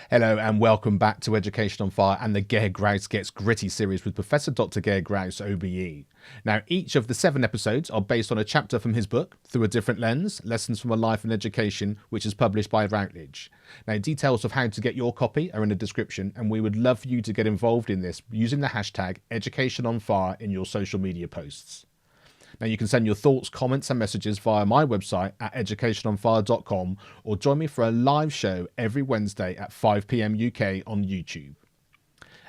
Hello and welcome back to Education on Fire and the Ger Graus Gets Gritty series with Professor Dr Ger Graus, OBE. Now, each of the 7 episodes are based on a chapter from his book, Through a Different Lens, Lessons from a Life in Education, which is published by Routledge. Now, details of how to get your copy are in the description, and we would love for you to get involved in this using the hashtag #EducationOnFire in your social media posts. Now, you can send your thoughts, comments and messages via my website at educationonfire.com or join me for a live show every Wednesday at 5 p.m. UK on YouTube.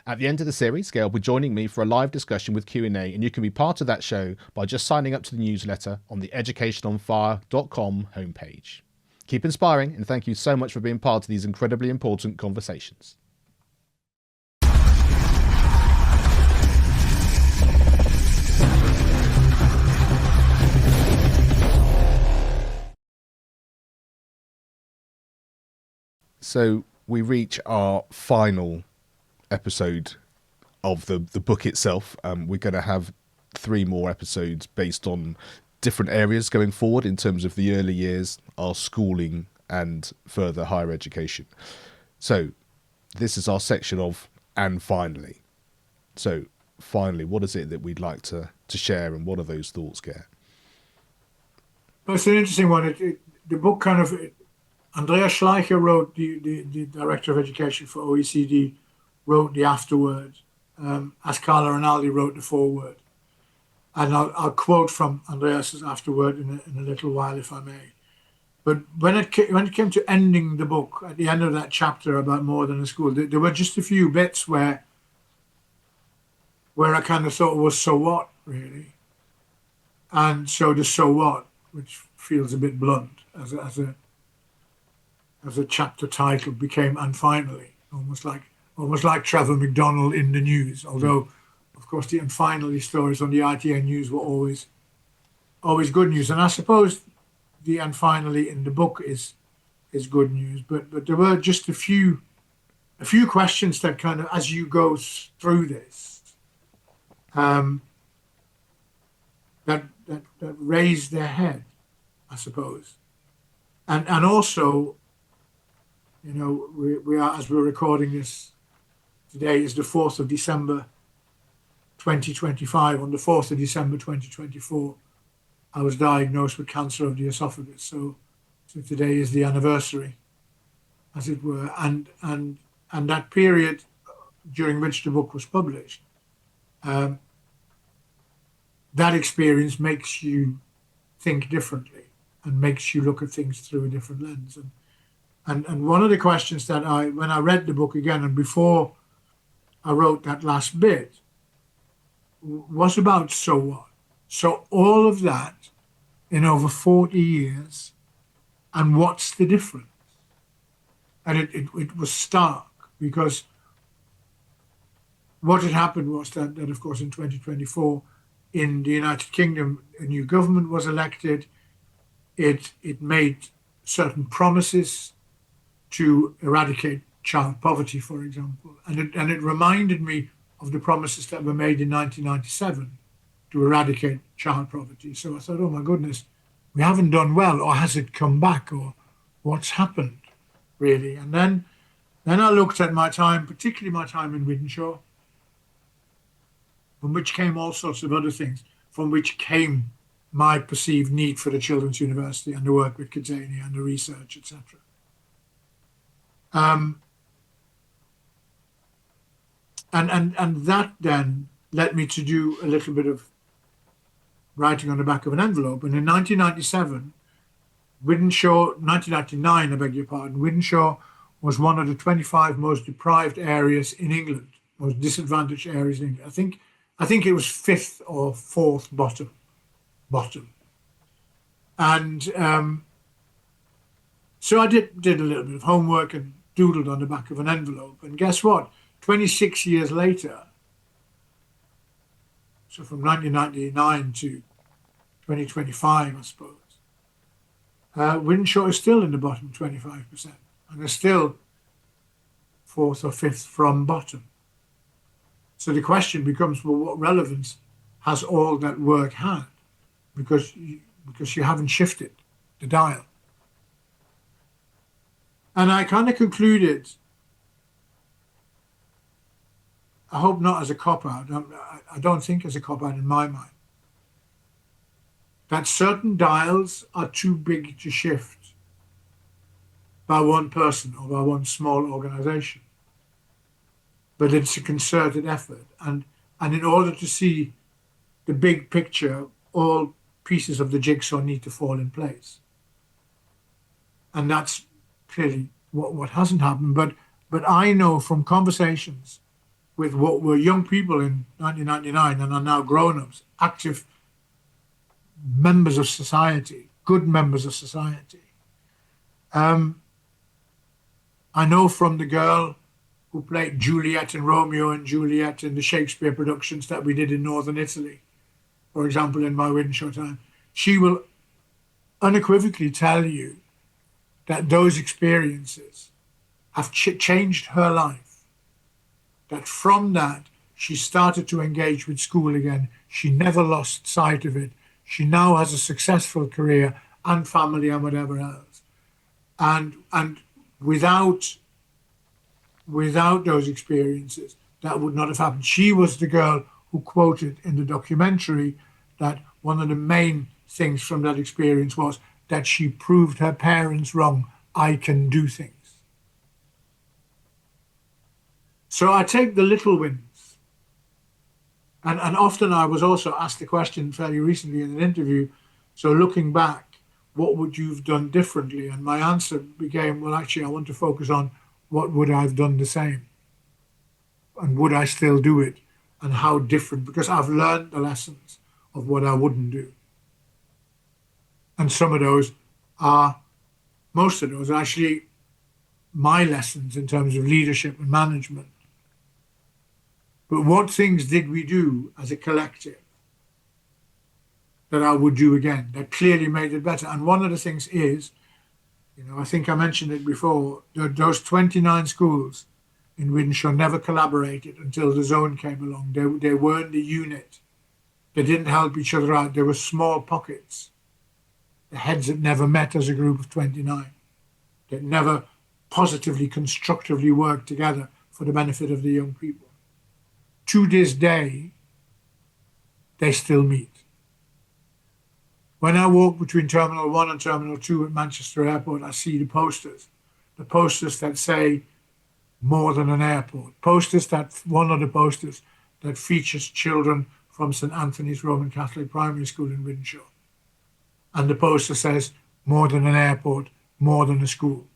At the end of the series, Gail will be joining me for a live discussion with Q&A, and you can be part of that show by just signing up to the newsletter on the educationonfire.com homepage. Keep inspiring, and thank you so much for being part of these incredibly important conversations. So we reach our final episode of the book itself. We're going to have 3 more episodes based on different areas going forward in terms of the early years, our schooling and further higher education. So this is our section of "and finally." So finally, what is it that we'd like to share, and what are those thoughts, Ger? Well, it's an interesting one. The book kind of... Andreas Schleicher wrote, the Director of Education for OECD, wrote the afterword, as Carla Rinaldi wrote the foreword. And I'll quote from Andreas's afterword in a little while, if I may. But when it came to ending the book, at the end of that chapter about more than a school, there were just a few bits where I kind of thought, well, so what, really? And so the "so what," which feels a bit blunt as a chapter title, became "and finally," almost like Trevor McDonald in the news. Although, of course, the "and finally" stories on the ITN news were always good news. And I suppose the "and finally" in the book is good news. But there were just a few questions that kind of, as you go through this, that raised their head, I suppose, and also. You know, we are, as we're recording this today, is the 4th of December 2025. On the 4th of December 2024, I was diagnosed with cancer of the esophagus. So today is the anniversary, as it were. And that period during which the book was published, that experience makes you think differently and makes you look at things through a different lens. And one of the questions that when I read the book again and before I wrote that last bit, was about "so what?" So all of that in over 40 years, and what's the difference? And it was stark, because what had happened was that of course, in 2024, in the United Kingdom, a new government was elected. It made certain promises to eradicate child poverty, for example. And it reminded me of the promises that were made in 1997 to eradicate child poverty. So I thought, oh my goodness, we haven't done well, or has it come back, or what's happened, really? And then I looked at my time, particularly my time in Wythenshawe, from which came all sorts of other things, from which came my perceived need for the Children's University and the work with Kidzania and the research, etc. And that then led me to do a little bit of writing on the back of an envelope. And in 1997, 1999, I beg your pardon, Wythenshawe was one of the 25 most deprived areas in England, most disadvantaged areas in England. I think it was 5th or 4th bottom. And so I did a little bit of homework and doodled on the back of an envelope. And guess what? 26 years later, so from 1999 to 2025, I suppose, Wythenshawe is still in the bottom 25%, and is still 4th or 5th from bottom. So the question becomes, well, what relevance has all that work had? Because you haven't shifted the dial. And I kind of concluded I hope not as a cop-out. I don't think as a cop-out in my mind. That certain dials are too big to shift by one person or by one small organization. But it's a concerted effort. And in order to see the big picture, all pieces of the jigsaw need to fall in place. And that's clearly what hasn't happened. But I know from conversations with what were young people in 1999 and are now grown-ups, active members of society, good members of society. I know from the girl who played Juliet in Romeo and Juliet in the Shakespeare productions that we did in Northern Italy, for example, in my Wythenshawe time, she will unequivocally tell you that those experiences have changed her life, that from that she started to engage with school again. She never lost sight of it. She now has a successful career and family and whatever else. And without those experiences, that would not have happened. She was the girl who quoted in the documentary that one of the main things from that experience was that she proved her parents wrong. I can do things. So I take the little wins. And often I was also asked the question fairly recently in an interview, so looking back, what would you have done differently? And my answer became, well, actually, I want to focus on what would I have done the same? And would I still do it? And how different? Because I've learned the lessons of what I wouldn't do. And some of those are, most of those are actually my lessons in terms of leadership and management. But what things did we do as a collective that I would do again, that clearly made it better? And one of the things is, I think I mentioned it before, those 29 schools in Wythenshawe never collaborated until the zone came along. They weren't a unit. They didn't help each other out. There were small pockets. The heads had never met as a group of 29. They never positively, constructively worked together for the benefit of the young people. To this day, they still meet. When I walk between Terminal 1 and Terminal 2 at Manchester Airport, I see the posters that say more than an airport. One of the posters that features children from St. Anthony's Roman Catholic Primary School in Wythenshawe. And the poster says more than an airport, more than a school.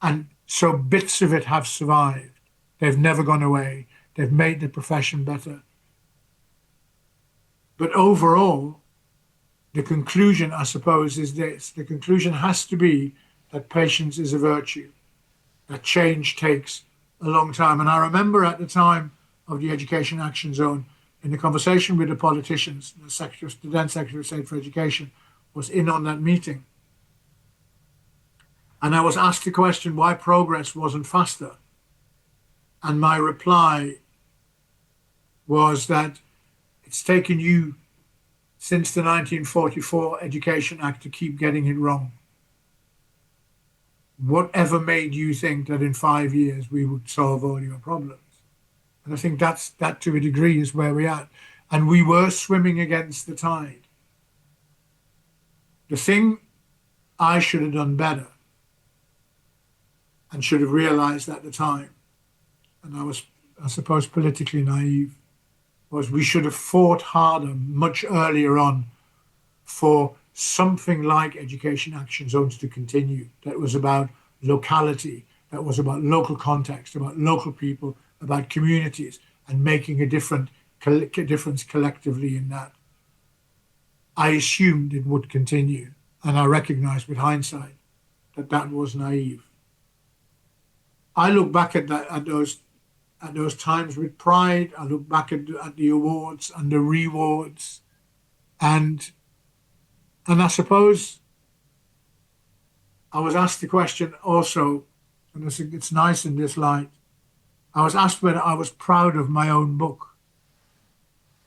And so bits of it have survived. They've never gone away. They've made the profession better. But overall, the conclusion, I suppose, is this. The conclusion has to be that patience is a virtue, that change takes a long time. And I remember at the time of the Education Action Zone, in the conversation with the politicians, the then Secretary of State for Education was in on that meeting. And I was asked the question why progress wasn't faster. And my reply was that it's taken you since the 1944 Education Act to keep getting it wrong. Whatever made you think that in 5 years we would solve all your problems? And I think that to a degree is where we're at. And we were swimming against the tide. The thing I should have done better and should have realized at the time, and I was, I suppose, politically naive, was we should have fought harder much earlier on for something like Education Action Zones to continue. That was about locality, that was about local context, about local people, about communities, and making a difference collectively in that. I assumed it would continue, and I recognise with hindsight that was naive. I look back at those times with pride. I look back at the awards and the rewards, and I suppose I was asked the question also, and it's nice in this light. I was asked whether I was proud of my own book,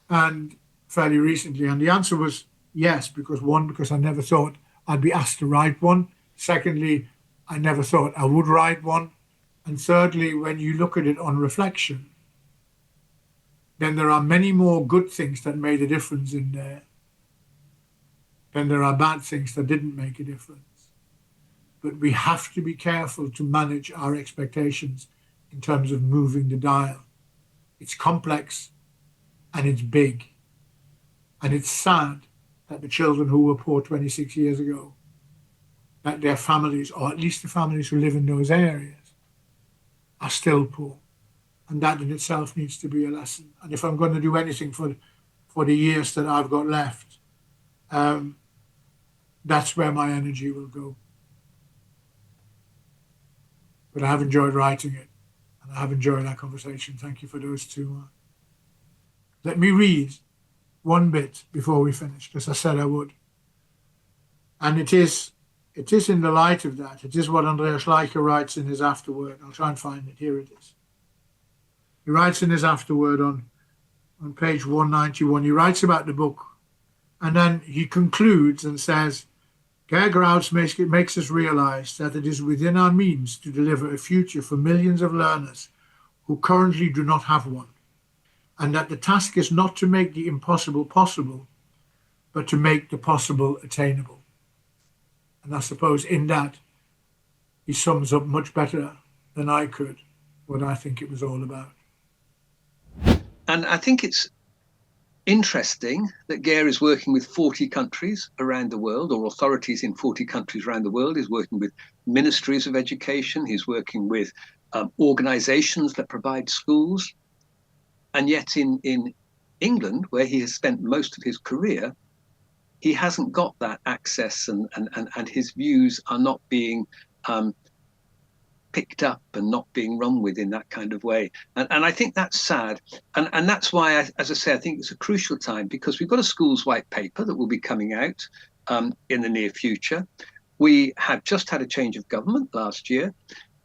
and fairly recently, and the answer was yes, because I never thought I'd be asked to write one. Secondly, I never thought I would write one. And thirdly, when you look at it on reflection, then there are many more good things that made a difference in there than there are bad things that didn't make a difference. But we have to be careful to manage our expectations in terms of moving the dial. It's complex and it's big. And it's sad that the children who were poor 26 years ago, that their families, or at least the families who live in those areas, are still poor. And that in itself needs to be a lesson. And if I'm going to do anything for the years that I've got left, that's where my energy will go. But I have enjoyed writing it, and I have enjoyed our conversation. Thank you for those two. Let me read one bit before we finish, because I said I would. And it is in the light of that. It is what Andreas Schleicher writes in his afterword. I'll try and find it. Here it is. He writes in his afterword on page 191. He writes about the book, and then he concludes and says, Ger Graus makes us realize that it is within our means to deliver a future for millions of learners who currently do not have one, and that the task is not to make the impossible possible, but to make the possible attainable. And I suppose in that, he sums up much better than I could what I think it was all about. And I think it's interesting that Ger is working with 40 countries around the world, or authorities in 40 countries around the world. He's working with ministries of education. He's working with organizations that provide schools. And yet in England, where he has spent most of his career, he hasn't got that access, and his views are not being picked up and not being run with in that kind of way. And I think that's sad. And that's why, as I say, I think it's a crucial time, because we've got a schools white paper that will be coming out in the near future. We have just had a change of government last year,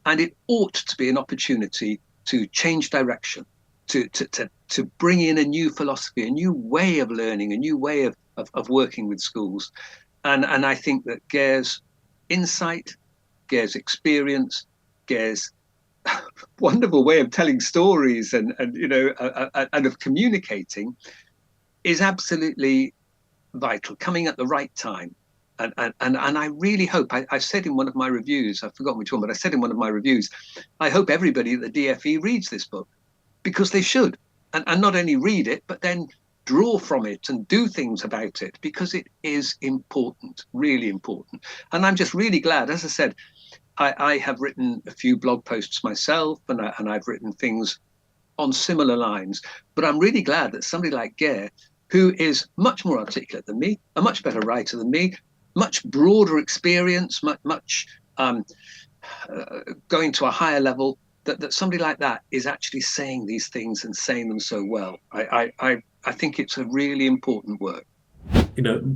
and it ought to be an opportunity to change direction, to bring in a new philosophy, a new way of learning, a new way of working with schools. And I think that Ger's insight, Ger's experience, Ger's wonderful way of telling stories and of communicating is absolutely vital, coming at the right time. And I really hope, I said in one of my reviews, I've forgotten which one, but I said in one of my reviews, I hope everybody at the DFE reads this book, because they should. And not only read it, but then draw from it and do things about it, because it is important, really important. And I'm just really glad, as I said, I have written a few blog posts myself, and I've written things on similar lines. But I'm really glad that somebody like Ger, who is much more articulate than me, a much better writer than me, much broader experience, much going to a higher level, that somebody like that is actually saying these things and saying them so well. I think it's a really important work.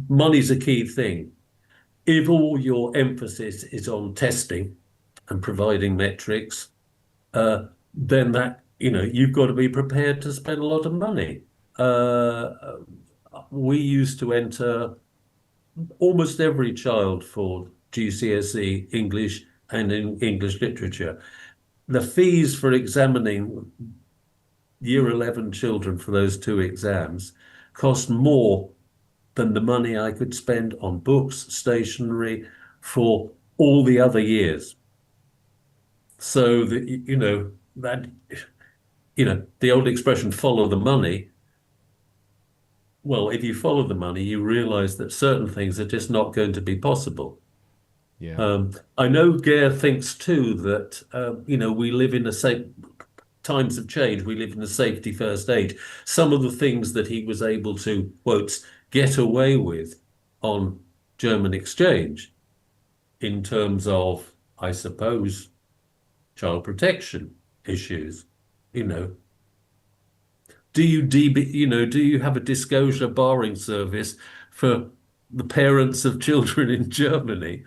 Money's a key thing. If all your emphasis is on testing and providing metrics, then that, you've got to be prepared to spend a lot of money. We used to enter almost every child for GCSE English and in English literature. The fees for examining year 11 children for those two exams cost more than the money I could spend on books, stationery for all the other years. So the old expression, follow the money. Well, if you follow the money, you realize that certain things are just not going to be possible. Yeah. I know Ger thinks too that, we live in times of change. We live in a safety first age. Some of the things that he was able to, quotes, get away with on German exchange in terms of, I suppose, child protection issues, do you have a disclosure barring service for the parents of children in Germany,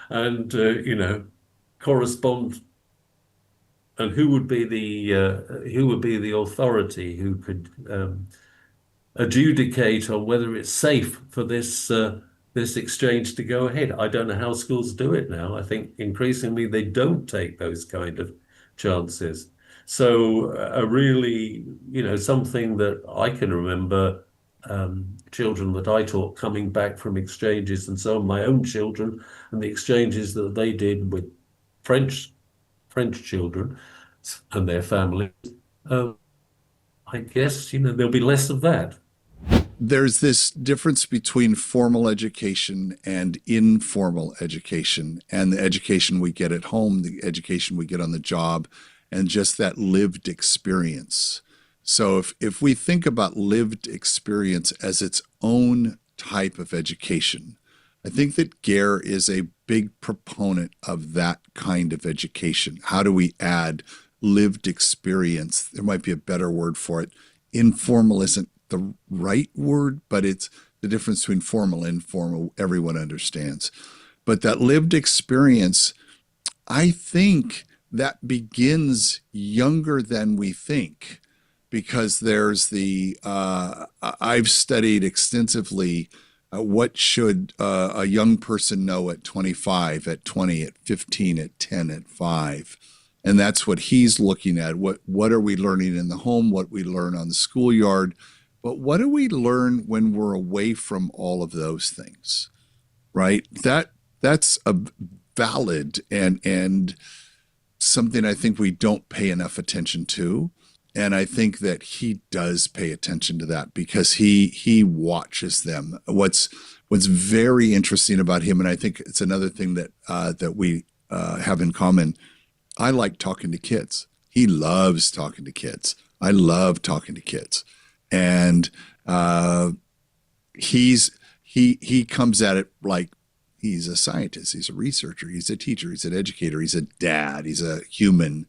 and correspond, and who would be the authority who could adjudicate on whether it's safe for this exchange to go ahead? I don't know how schools do it now. I think increasingly they don't take those kind of chances. So really, something that I can remember, children that I taught coming back from exchanges and so on, my own children and the exchanges that they did with French children and their families. I guess, there'll be less of that. There's this difference between formal education and informal education, and the education we get at home, the education we get on the job, and just that lived experience. So if we think about lived experience as its own type of education, I think that Ger is a big proponent of that kind of education. How do we add lived experience? There might be a better word for it. Informal isn't the right word, but it's the difference between formal and informal. Everyone understands. But that lived experience, I think that begins younger than we think, because there's I've studied extensively what should a young person know at 25, at 20, at 15, at 10, at 5. And that's what he's looking at. What are we learning in the home, what we learn on the schoolyard, but what do we learn when we're away from all of those things, right? That's a valid and something I think we don't pay enough attention to. And I think that he does pay attention to that because he watches them. What's very interesting about him, and I think it's another thing that we have in common, I like talking to kids. He loves talking to kids. I love talking to kids. And he comes at it like he's a scientist, he's a researcher, he's a teacher, he's an educator, he's a dad, he's a human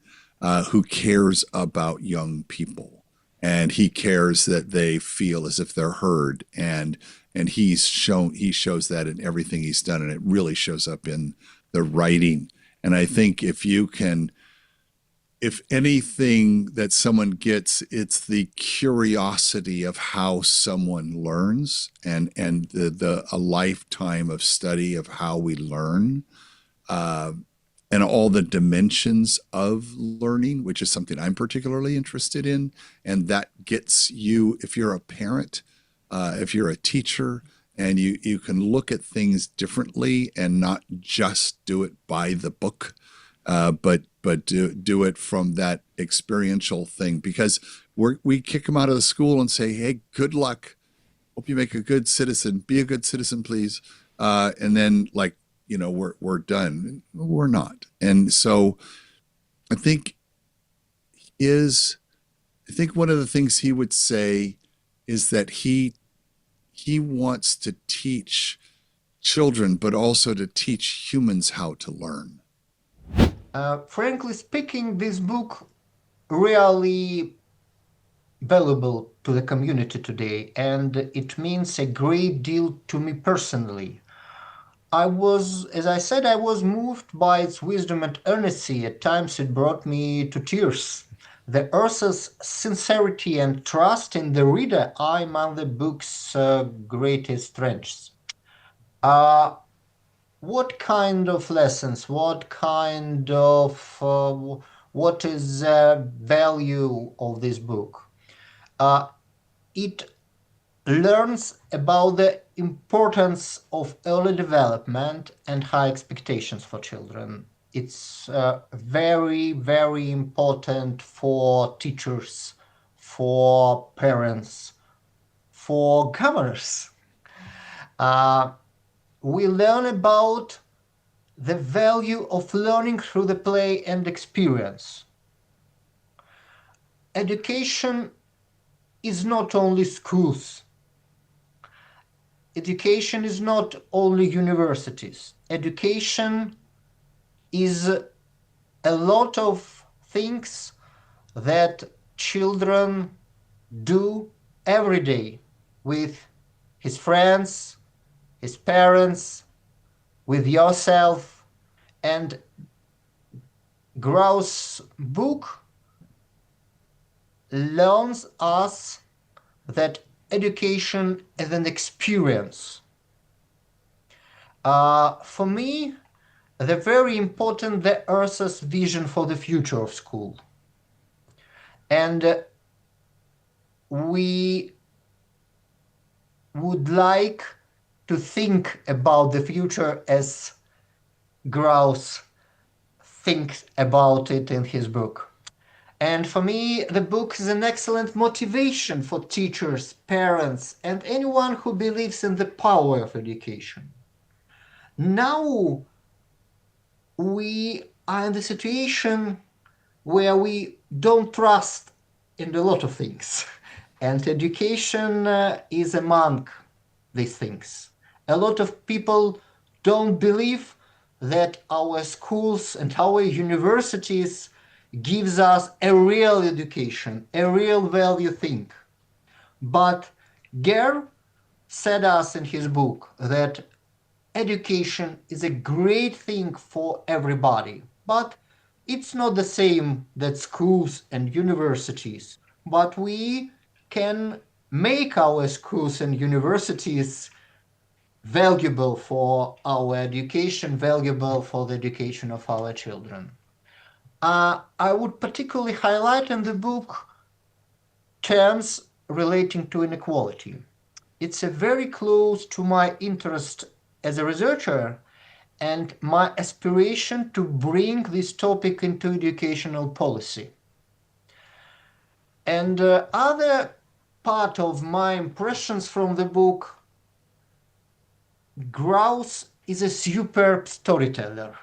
who cares about young people. And he cares that they feel as if they're heard. And he shows that in everything he's done, and it really shows up in the writing. And I think if anything that someone gets, it's the curiosity of how someone learns and a lifetime of study of how we learn, and all the dimensions of learning, which is something I'm particularly interested in. And that gets you, if you're a parent, if you're a teacher, and you can look at things differently and not just do it by the book, but do it from that experiential thing, because we kick them out of the school and say, hey, good luck. Hope you make a good citizen. Be a good citizen, please. And then we're done. We're not. And so I think one of the things he would say is that he wants to teach children, but also to teach humans how to learn. Frankly speaking, this book really valuable to the community today, and it means a great deal to me personally. As I said, I was moved by its wisdom and earnesty. At times it brought me to tears. The author's sincerity and trust in the reader are among the book's greatest strengths. What kind of lessons, what is the value of this book? It learns about the importance of early development and high expectations for children. It's very, very important for teachers, for parents, for governors. We learn about the value of learning through the play and experience. Education is not only schools. Education is not only universities. Education is a lot of things that children do every day with his friends, his parents, with yourself. And Graus' book learns us that education is an experience. For me, the very important the Earth's vision for the future of school. And we would like to think about the future as Graus thinks about it in his book. And for me, the book is an excellent motivation for teachers, parents, and anyone who believes in the power of education. Now we are in the situation where we don't trust in a lot of things. And education is among these things. A lot of people don't believe that our schools and our universities gives us a real education, a real value thing. But Ger said us in his book that education is a great thing for everybody, but it's not the same that schools and universities, but we can make our schools and universities valuable for our education, valuable for the education of our children. I would particularly highlight in the book terms relating to inequality. It's a very close to my interest as a researcher and my aspiration to bring this topic into educational policy. And other part of my impressions from the book, Graus is a superb storyteller.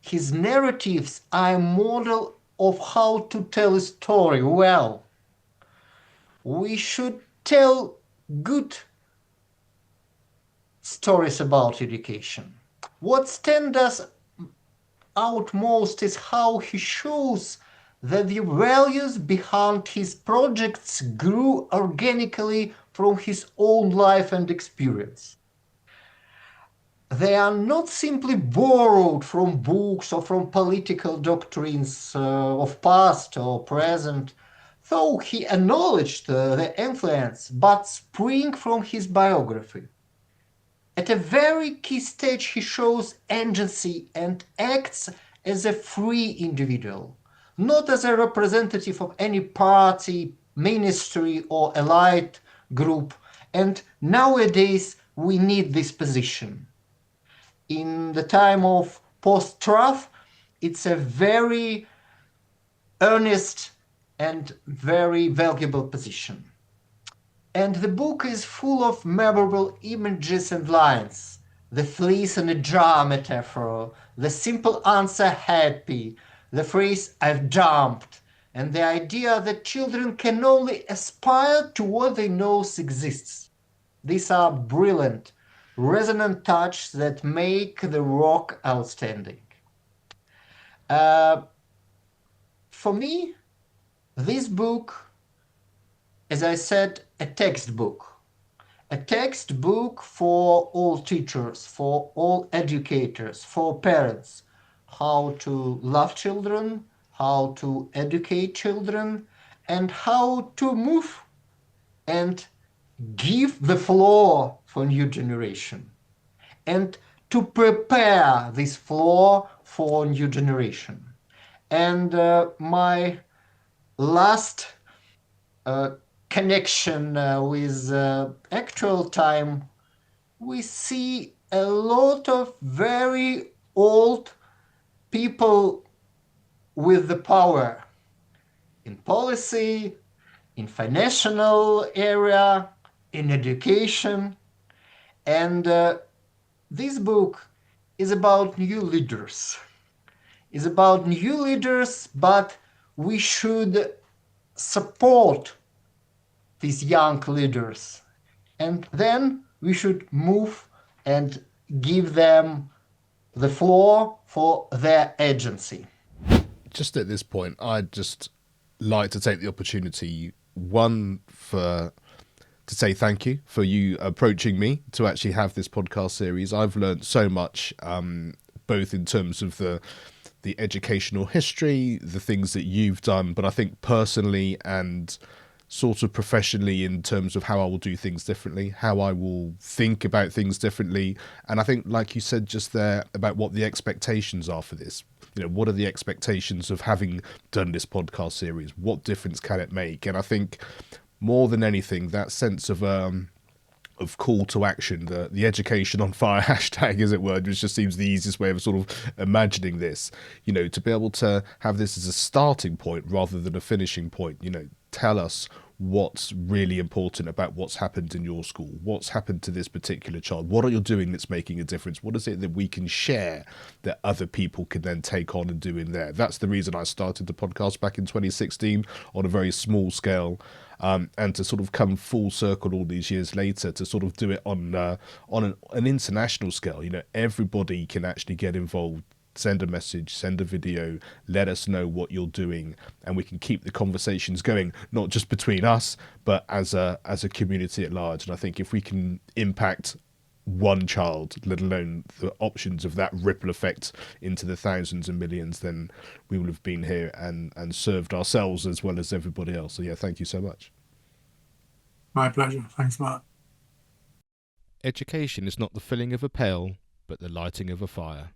His narratives are a model of how to tell a story well. We should tell good stories about education. What stands us out most is how he shows that the values behind his projects grew organically from his own life and experience. They are not simply borrowed from books or from political doctrines of past or present, though he acknowledged the influence, but spring from his biography. At a very key stage, he shows agency and acts as a free individual, not as a representative of any party, ministry, or elite group. And nowadays, we need this position. In the time of post-truth, it's a very earnest and very valuable position. And the book is full of memorable images and lines. The fleece in a jar metaphor, the simple answer happy, the phrase I've jumped, and the idea that children can only aspire to what they know exists. These are brilliant, resonant touches that make the work outstanding. For me, this book, as I said, a textbook for all teachers, for all educators, for parents, how to love children, how to educate children, and how to move and give the floor for new generation, and to prepare this floor for new generation. And my last connection with actual time, we see a lot of very old people with the power in policy, in financial area, in education. And this book is about new leaders. It's about new leaders, but we should support these young leaders. And then we should move and give them the floor for their agency. Just at this point, I'd just like to take the opportunity, one, to say thank you for you approaching me to actually have this podcast series. I've learned so much, both in terms of the educational history, the things that you've done, but I think personally and sort of professionally in terms of how I will do things differently, how I will think about things differently. And I think, like you said just there, about what the expectations are for this. You know, what are the expectations of having done this podcast series? What difference can it make? And I think more than anything, that sense of call to action, the education on fire hashtag, as it were, which just seems the easiest way of sort of imagining this, you know, to be able to have this as a starting point rather than a finishing point. You know, tell us what's really important about what's happened in your school, what's happened to this particular child, what are you doing that's making a difference, what is it that we can share that other people can then take on and do in there. That's the reason I started the podcast back in 2016 on a very small scale, and to sort of come full circle all these years later to sort of do it on an international scale. You know, everybody can actually get involved. Send a message, send a video, let us know what you're doing, and we can keep the conversations going, not just between us, but as a community at large. And I think if we can impact one child, let alone the options of that ripple effect into the thousands and millions, then we will have been here and served ourselves as well as everybody else. So yeah, thank you so much. My pleasure. Thanks, Mark. Education is not the filling of a pail, but the lighting of a fire.